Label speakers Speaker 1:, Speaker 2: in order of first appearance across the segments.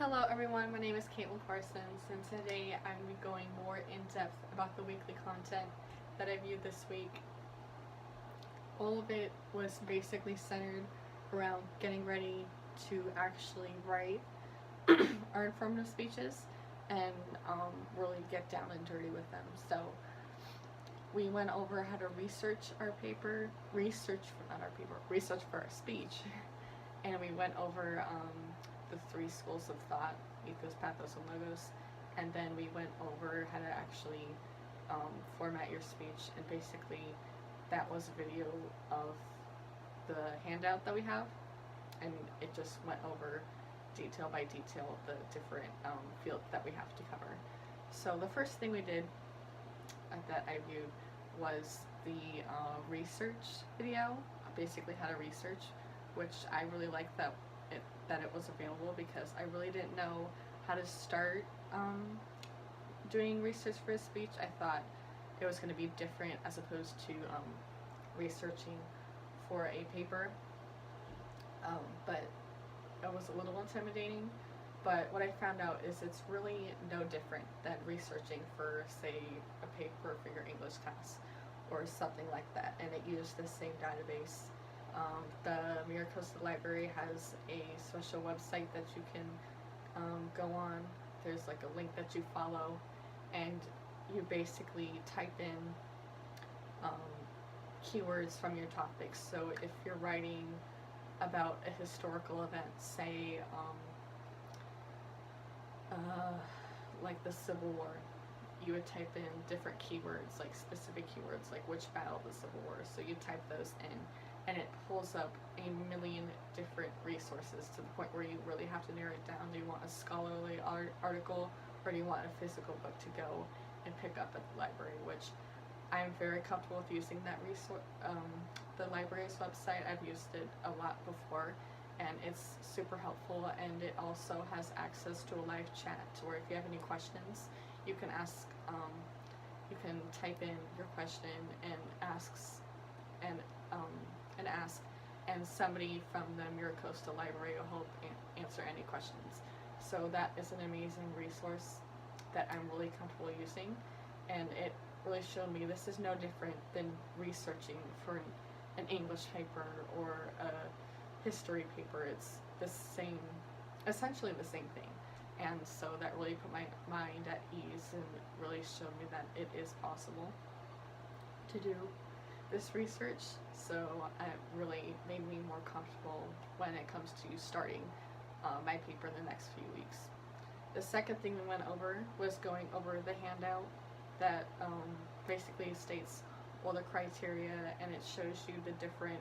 Speaker 1: Hello everyone, my name is Caitlin Parsons, and today I'm going to be going more in depth about the weekly content that I viewed this week. All of it was basically centered around getting ready to actually write our informative speeches and really get down and dirty with them. So we went over how to research for our speech, and we went over the three schools of thought: ethos, pathos, and logos. And then we went over how to actually format your speech, and basically that was a video of the handout that we have, and it just went over detail by detail the different fields that we have to cover. So the first thing we did that I viewed was the research video, basically how to research, which I really liked that it was available, because I really didn't know how to start doing research for a speech. I thought it was going to be different as opposed to researching for a paper, but it was a little intimidating. But what I found out is it's really no different than researching for, say, a paper for your English class or something like that, and it used the same database. The MiraCosta Library has a special website that you can go on. There's like a link that you follow, and you basically type in keywords from your topics. So if you're writing about a historical event, say like the Civil War, you would type in different keywords, like specific keywords, like which battle of the Civil War. So you type those in, and it pulls up a million different resources to the point where you really have to narrow it down. Do you want a scholarly article, or do you want a physical book to go and pick up at the library? Which I'm very comfortable with using that resource, the library's website. I've used it a lot before, and it's super helpful, and it also has access to a live chat, where if you have any questions, you can ask, you can type in your question and ask, and somebody from the MiraCosta Library will help answer any questions. So that is an amazing resource that I'm really comfortable using, and it really showed me this is no different than researching for an English paper or a history paper. It's the same, essentially the same thing. And so that really put my mind at ease and really showed me that it is possible to do this research. So it really made me more comfortable when it comes to starting my paper in the next few weeks. The second thing we went over was going over the handout that basically states all the criteria, and it shows you the different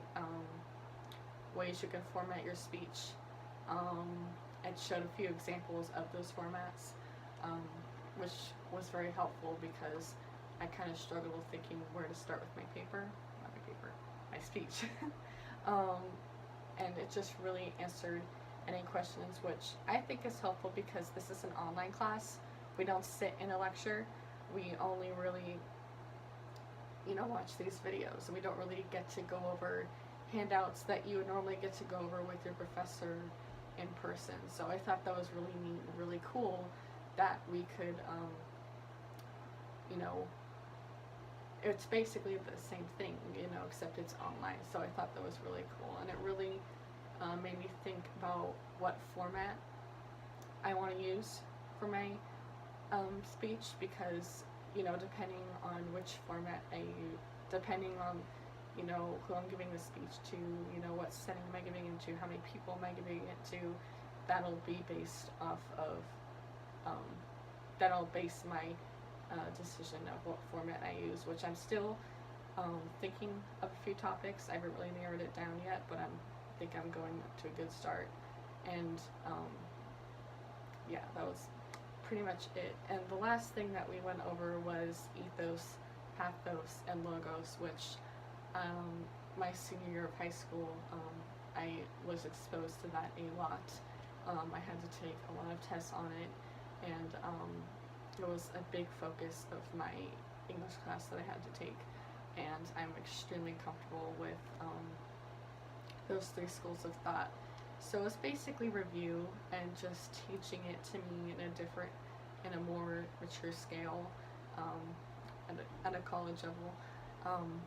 Speaker 1: ways you can format your speech. It showed a few examples of those formats, which was very helpful, because I kind of struggled with thinking where to start with my speech. And it just really answered any questions, which I think is helpful, because this is an online class. We don't sit in a lecture. We only really, watch these videos, and we don't really get to go over handouts that you would normally get to go over with your professor in person. So I thought that was really neat and really cool that we could, it's basically the same thing, except it's online. So I thought that was really cool, and it really made me think about what format I want to use for my speech, because, depending on which format I use, depending on who I'm giving the speech to, what setting am I giving it to, how many people am I giving it to, that'll be based off of, that'll base my decision of what format I use, which I'm still thinking of a few topics. I haven't really narrowed it down yet, but I think I'm going to a good start. And yeah, that was pretty much it. And the last thing that we went over was ethos, pathos, and logos, which my senior year of high school, I was exposed to that a lot. I had to take a lot of tests on it, and it was a big focus of my English class that I had to take, and I'm extremely comfortable with those three schools of thought. So it's basically review and just teaching it to me in a more mature scale, um, at a college level. Um,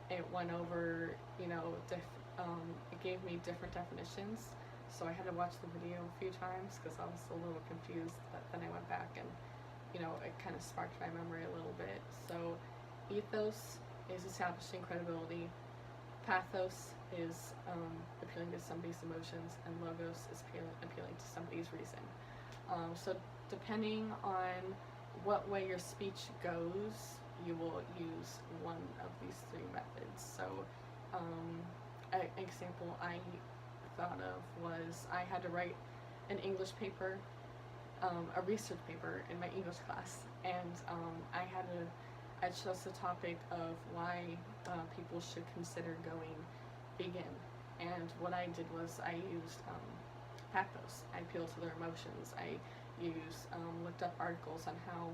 Speaker 1: it went over, it gave me different definitions. So I had to watch the video a few times because I was a little confused. But then I went back and, it kind of sparked my memory a little bit. So ethos is establishing credibility. Pathos is appealing to somebody's emotions, and logos is appealing to somebody's reason. So depending on what way your speech goes, you will use one of these three methods. So an example I thought of was I had to write an English paper, a research paper in my English class, and I chose the topic of why people should consider going vegan. And what I did was I used pathos. I appealed to their emotions. I looked up articles on how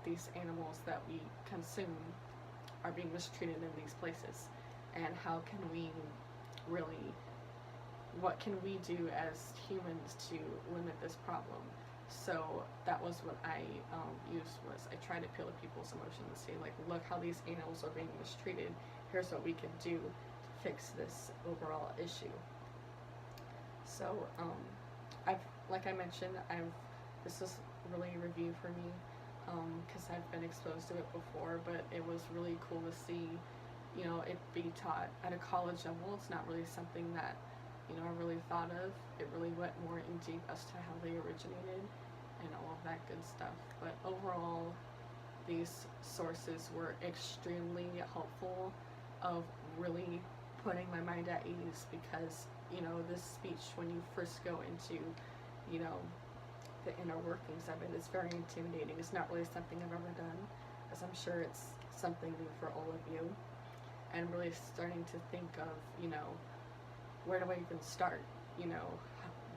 Speaker 1: these animals that we consume are being mistreated in these places, and how can we really, what can we do as humans to limit this problem? So that was what I used, was I tried to appeal to people's emotions and say, like, look how these animals are being mistreated. Here's what we can do to fix this overall issue. So like I mentioned, this was really a review for me because I've been exposed to it before, but it was really cool to see, it be taught at a college level. It's not really something that I really thought of. It really went more in deep as to how they originated and all of that good stuff. But overall, these sources were extremely helpful of really putting my mind at ease, because this speech, when you first go into the inner workings of it, is very intimidating. It's not really something I've ever done, as I'm sure it's something new for all of you, and really starting to think of where do I even start?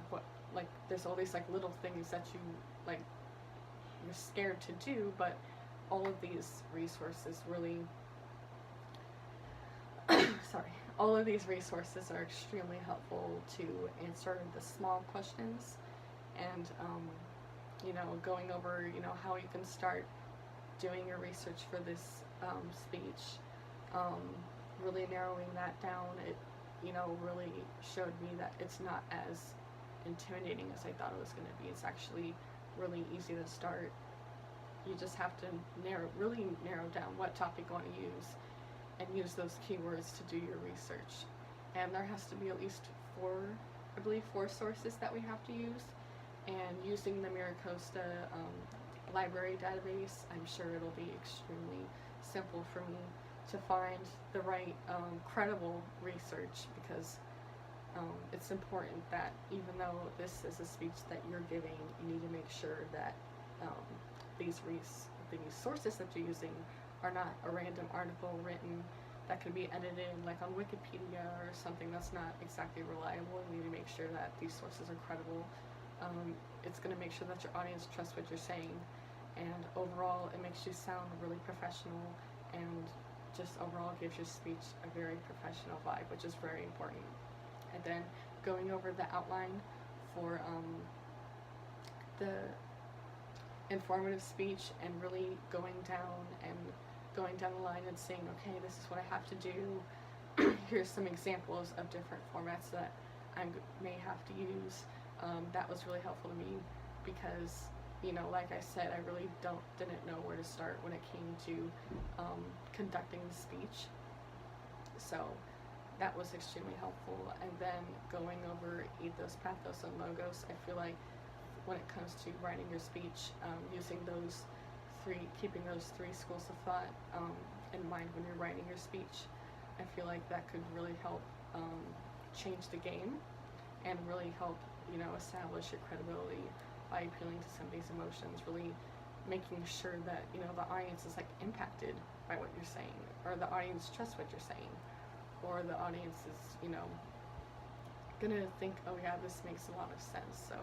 Speaker 1: What, like, there's all these little things that you're scared to do, but all of these resources really all of these resources are extremely helpful to answer the small questions, and going over how you can start doing your research for this speech, really narrowing that down. It really showed me that it's not as intimidating as I thought it was going to be. It's actually really easy to start. You just have to really narrow down what topic you want to use, and use those keywords to do your research. And there has to be at least four sources that we have to use. And using the MiraCosta library database, I'm sure it'll be extremely simple for me to find the right credible research, because it's important that even though this is a speech that you're giving, you need to make sure that these sources that you're using are not a random article written that could be edited like on Wikipedia or something that's not exactly reliable. You need to make sure that these sources are credible. It's going to make sure that your audience trusts what you're saying, and overall it makes you sound really professional, and just overall gives your speech a very professional vibe, which is very important. And then going over the outline for the informative speech, and really going down the line and saying, okay, this is what I have to do. Here's some examples of different formats that I may have to use. That was really helpful to me, because like I said, I really didn't know where to start when it came to conducting the speech. So that was extremely helpful. And then going over ethos, pathos, and logos, I feel like when it comes to writing your speech, keeping those three schools of thought in mind when you're writing your speech, I feel like that could really help change the game, and really help establish your credibility by appealing to somebody's emotions, really making sure that the audience is impacted by what you're saying, or the audience trusts what you're saying, or the audience is gonna think, oh yeah, this makes a lot of sense. So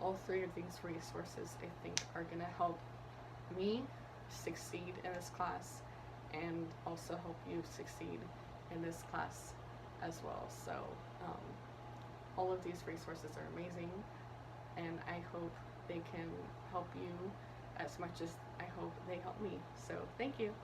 Speaker 1: all three of these resources, I think, are gonna help me succeed in this class, and also help you succeed in this class as well. So all of these resources are amazing, and I hope they can help you as much as I hope they help me. So thank you.